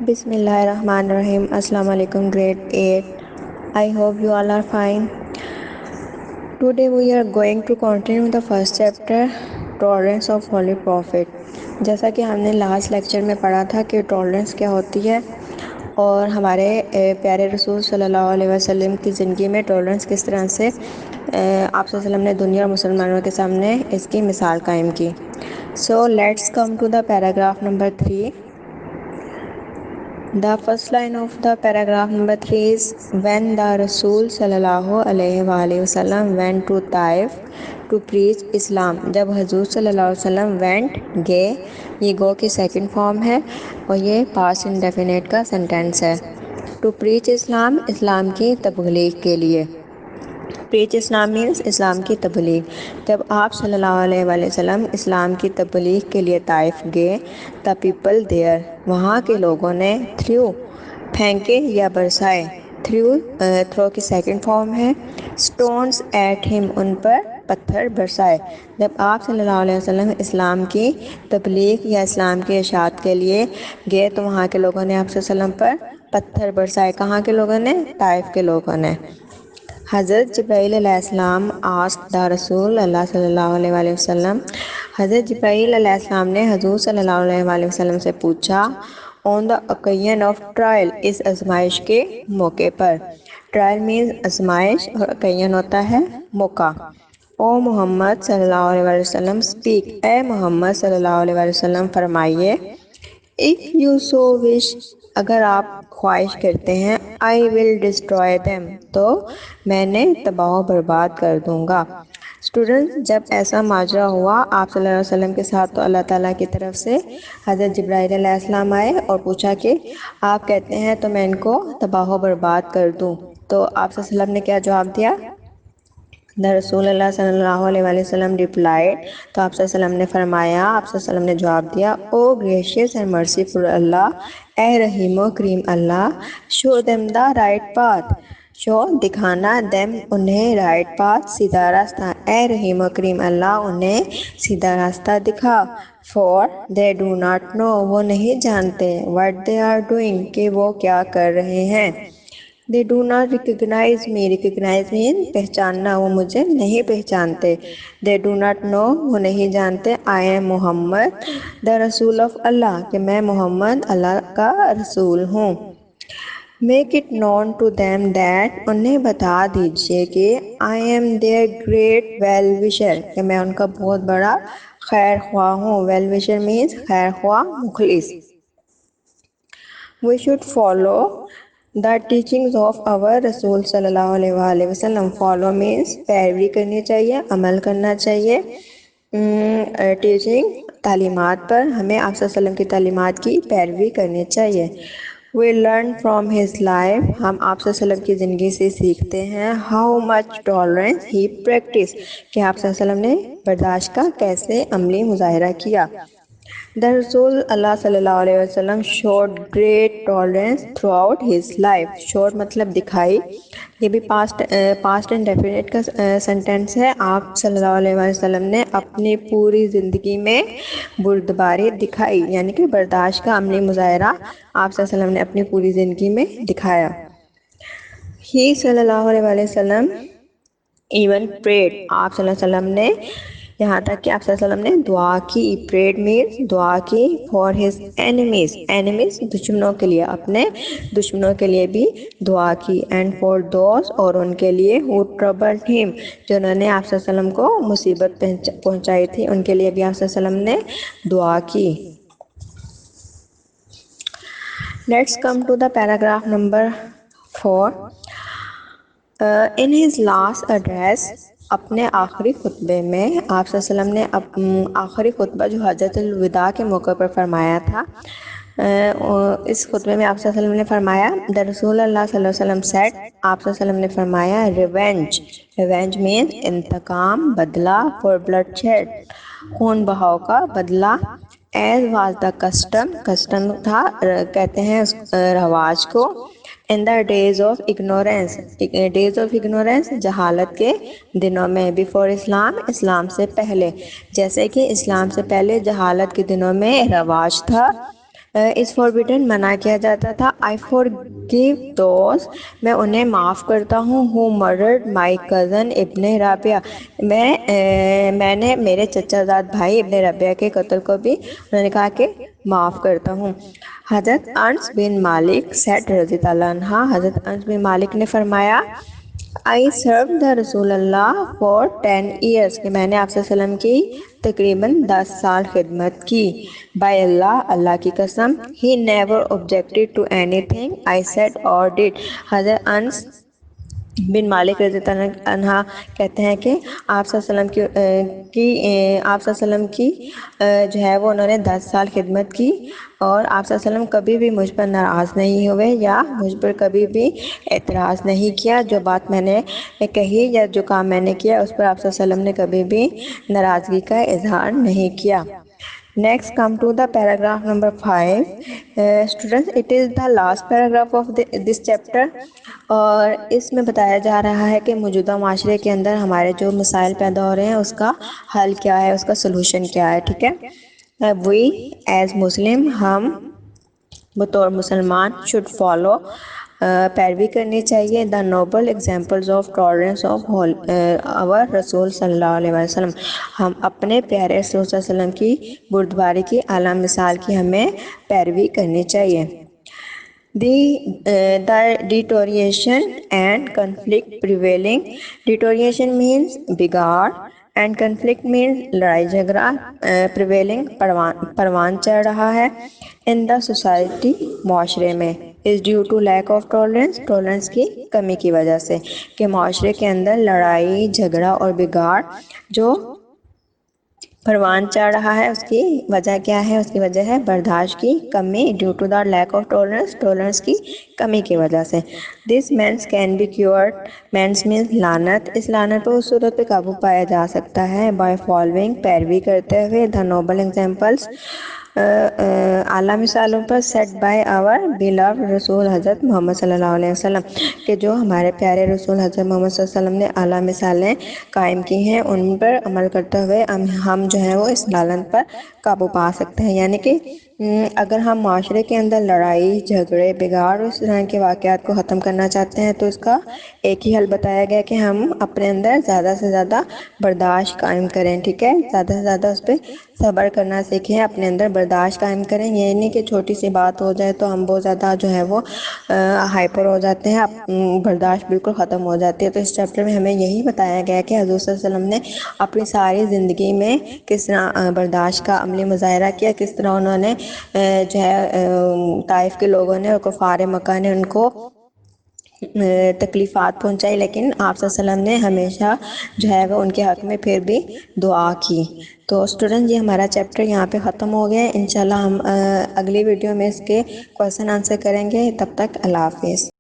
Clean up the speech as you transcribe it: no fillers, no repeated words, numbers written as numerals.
بسم اللہ الرحمن الرحیم. السلام علیکم grade 8. I hope you all are fine. Today we are going to continue the first chapter, Tolerance of Holy Prophet. جیسا کہ ہم نے لاسٹ لیکچر میں پڑھا تھا کہ ٹالرنس کیا ہوتی ہے اور ہمارے پیارے رسول صلی اللہ علیہ وسلم کی زندگی میں ٹالرنس کس طرح سے آپ صلی اللہ علیہ وسلم نے دنیا اور مسلمانوں کے سامنے اس کی مثال قائم کی. So let's come to the paragraph number 3. The first line of the paragraph number 3 is when the Rasul sallallahu alayhi wasallam went to Taif to preach Islam. جب حضور صلی اللہ علیہ وسلم went گئے، یہ گو کی سیکنڈ فارم ہے اور یہ past indefinite کا سینٹینس ہے. To preach Islam، اسلام کی تبلیغ کے لیے. پریچ اسلام مینس اسلام کی تبلیغ. جب آپ صلی اللہ علیہ وآلہ وسلم اسلام کی تبلیغ کے لیے طائف گئے، the people there، وہاں کے لوگوں نے threw، پھینکے یا برسائے. throw کی سیکنڈ فارم ہے. stones at him، ان پر پتھر برسائے. جب آپ صلی اللہ علیہ وسلم اسلام کی تبلیغ یا اسلام کے اشاعت کے لیے گئے تو وہاں کے لوگوں نے آپ صلی اللہ علیہ وسلم پر پتھر برسائے. کہاں کے لوگوں نے؟ طائف کے لوگوں نے. حضرت جبرائیل علیہ السلام asked the رسول اللہ صلی اللہ علیہ وآلہ وسلم، حضرت جبرائیل علیہ السلام نے حضور صلی اللہ علیہ وآلہ وسلم سے پوچھا on the occasion of trial، اس آزمائش کے موقع پر. trial means آزمائش اور occasion ہوتا ہے موقع. او محمد صلی اللہ علیہ وآلہ وسلم speak، اے محمد صلی اللہ علیہ وآلہ وسلم فرمائیے. if you so wish، اگر آپ خواہش کرتے ہیں، I will destroy them، تو میں نے تباہ و برباد کر دوں گا. اسٹوڈنٹس، جب ایسا ماجرا ہوا آپ صلی اللہ علیہ وسلم کے ساتھ تو اللہ تعالیٰ کی طرف سے حضرت جبرائیل علیہ السلام آئے اور پوچھا کہ آپ کہتے ہیں تو میں ان کو تباہ و برباد کر دوں. تو آپ صلی اللہ علیہ وسلم نے کیا جواب دیا؟ The رسول اللہ صلی اللہ علیہ وآلہ وسلم replied، تو آپ صلی اللہ علیہ وسلم نے فرمایا، آپ صلی اللہ علیہ وسلم نے جواب دیا، او gracious and merciful اللہ، اے رحیم و کریم اللہ، show them the right path، شو دکھانا، them انہیں right path سیدھا راستہ، اے رحیم و کریم اللہ انہیں سیدھا راستہ دکھا. for they do not know، وہ نہیں جانتے، what they are doing، کہ وہ کیا کر رہے ہیں. they do not recognize me، recognize means پہچاننا، وہ مجھے نہیں پہچانتے. they do not know، وہ نہیں جانتے، I am محمد the رسول of اللہ، کہ میں محمد اللہ کا رسول ہوں. make it known to them that، انہیں بتا دیجئے کہ I am their great well wisher، کہ میں ان کا بہت بڑا خیر خواہ ہوں. well wisher means خیر خواہ، مخلص. we should follow the teachings of our رسول صلی اللہ علیہ وآلہ وسلم. follow means پیروی کرنی چاہیے، عمل کرنا چاہیے. ٹیچنگ تعلیمات پر ہمیں آپ صلی اللہ علیہ وسلم کی تعلیمات کی پیروی کرنی چاہیے. we learn from his life، ہم آپ صلی اللہ علیہ وسلم کی زندگی سے سیکھتے ہیں how much tolerance he practiced، کہ آپ صلی اللہ علیہ وسلم نے برداشت کا کیسے عملی مظاہرہ کیا. The رسول اللہ صلی اللہ علیہ وسلم showed great tolerance throughout his life. showed مطلب دکھائی، یہ بھی past indefinite کا سینٹینس ہے. آپ صلی اللہ علیہ وسلم نے اپنی پوری زندگی میں بردباری دکھائی، یعنی کہ برداشت کا عملی مظاہرہ آپ صلی اللہ علیہ وسلم نے اپنی پوری زندگی میں دکھایا. He صلی اللہ علیہ وسلم even prayed، آپ صلی اللہ علیہ وسلم نے یہاں تک کہ آپ صلی اللہ علیہ وسلم نے دعا کی. prayed means دعا کی for his enemies، enemies دشمنوں کے لیے، اپنے دشمنوں کے لیے بھی دعا کی. and for those، اور ان کے لیے who troubled him، جنہوں نے آپ صلی اللہ علیہ وسلم کو مصیبت پہنچائی تھی، ان کے لیے بھی آپ صلی اللہ علیہ وسلم نے دعا کی. Let's come to the paragraph number 4. In his last address، اپنے آخری خطبے میں آپ صلی اللہ علیہ وسلم نے آخری خطبہ جو حجۃ الوداع کے موقع پر فرمایا تھا، اس خطبے میں آپ صلی اللہ علیہ وسلم نے فرمایا the رسول اللہ صلی اللہ علیہ وسلم said، آپ صلی اللہ علیہ وسلم نے فرمایا revenge، revenge means انتقام، بدلہ، for bloodshed، خون بہاؤ کا بدلہ. as was the custom، custom تھا کہتے ہیں اس رواج کو. in the days of ignorance، days of ignorance جہالت کے دنوں میں. before اسلام، اسلام سے پہلے. جیسے کہ اسلام سے پہلے جہالت کے دنوں میں رواج تھا از فوربیڈن منع کیا جاتا تھا. آئی فور گیو دوز میں انہیں معاف کرتا ہوں. ہو مرڈرڈ مائی کزن ابن رابعہ میں نے میرے چچا زاد بھائی ابن رابعہ کے قتل کو بھی انہوں نے کہا کہ معاف کرتا ہوں. حضرت انس بن مالک سیٹ رضی اللہ عنہ حضرت انس بن مالک نے فرمایا I served the رسول اللہ for 10 years کہ میں نے آپ صلی اللہ علیہ وسلم کی تقریباً 10 سال خدمت کی. by اللہ اللہ کی قسم he never objected to anything I said or did. حضرت انس بن مالک رضی اللہ عنہ کہتے ہیں کہ آپ صلی اللہ علیہ وسلم آپ صلی اللہ علیہ وسلم کی جو ہے وہ انہوں نے 10 سال خدمت کی اور آپ صلی اللہ علیہ وسلم کبھی بھی مجھ پر ناراض نہیں ہوئے یا مجھ پر کبھی بھی اعتراض نہیں کیا. جو بات میں نے کہی یا جو کام میں نے کیا اس پر آپ صلی اللہ علیہ وسلم نے کبھی بھی ناراضگی کا اظہار نہیں کیا. Next come to the paragraph number 5. Students, it is the last paragraph of this chapter. اور اس میں بتایا جا رہا ہے کہ موجودہ معاشرے کے اندر ہمارے جو مسائل پیدا ہو رہے ہیں اس کا حل کیا ہے, اس کا سلوشن کیا ہے. ٹھیک ہے. We as Muslim ہم بطور مسلمان should follow پیروی کرنی چاہیے the noble examples of tolerance of our رسول صلی اللہ علیہ وسلم. ہم اپنے پیارے رسول صلی اللہ علیہ وسلم کی بردباری کی اعلیٰ مثال کی ہمیں پیروی کرنی چاہیے. The deterioration and conflict prevailing. Deterioration means بگاڑ and conflict means لڑائی جھگڑا. prevailing پروان چڑھ رہا ہے in the society معاشرے میں is due to lack of tolerance کی کمی کی وجہ سے کہ معاشرے کے اندر لڑائی جھگڑا اور بگاڑ جو پروان چڑھ رہا ہے اس کی وجہ کیا ہے؟ اس کی وجہ ہے برداشت کی کمی due to the lack of tolerance کی کمی کی وجہ سے. This menace can be cured. Menace menace لعنت. اس لعنت پر اس صورت پہ قابو پایا جا سکتا ہے بائی فالوئنگ پیروی کرتے ہوئے دا نوبل ایگزامپلس اعلیٰ مثالوں پر سیٹ بائی آور بیلوڈ رسول حضرت محمد صلی اللہ علیہ وسلم کہ جو ہمارے پیارے رسول حضرت محمد صلی اللہ علیہ وسلم نے اعلیٰ مثالیں قائم کی ہیں ان پر عمل کرتے ہوئے ہم جو ہے وہ اس لعنت پر قابو پا سکتے ہیں. یعنی کہ اگر ہم معاشرے کے اندر لڑائی جھگڑے بگاڑ اس طرح کے واقعات کو ختم کرنا چاہتے ہیں تو اس کا ایک ہی حل بتایا گیا کہ ہم اپنے اندر زیادہ سے زیادہ برداشت قائم کریں. ٹھیک ہے. زیادہ سے زیادہ اس پہ صبر کرنا سیکھیں, اپنے اندر برداشت قائم کریں. یہ نہیں کہ چھوٹی سی بات ہو جائے تو ہم بہت زیادہ جو ہے وہ ہائپر ہو جاتے ہیں, برداشت بالکل ختم ہو جاتی ہے. تو اس چیپٹر میں ہمیں یہی بتایا گیا کہ حضور صلی اللہ علیہ وسلم نے اپنی ساری زندگی میں کس طرح برداشت کا عملی مظاہرہ کیا, کس طرح انہوں نے جو ہے طائف کے لوگوں نے اور کفار مکہ نے ان کو تکلیفات پہنچائی, لیکن آپ صلی اللہ علیہ وسلم نے ہمیشہ جو ہے وہ ان کے حق میں پھر بھی دعا کی. تو اسٹوڈنٹ یہ ہمارا چیپٹر یہاں پہ ختم ہو گیا ہے. انشاءاللہ ہم اگلی ویڈیو میں اس کے کویسچن آنسر کریں گے. تب تک اللہ حافظ.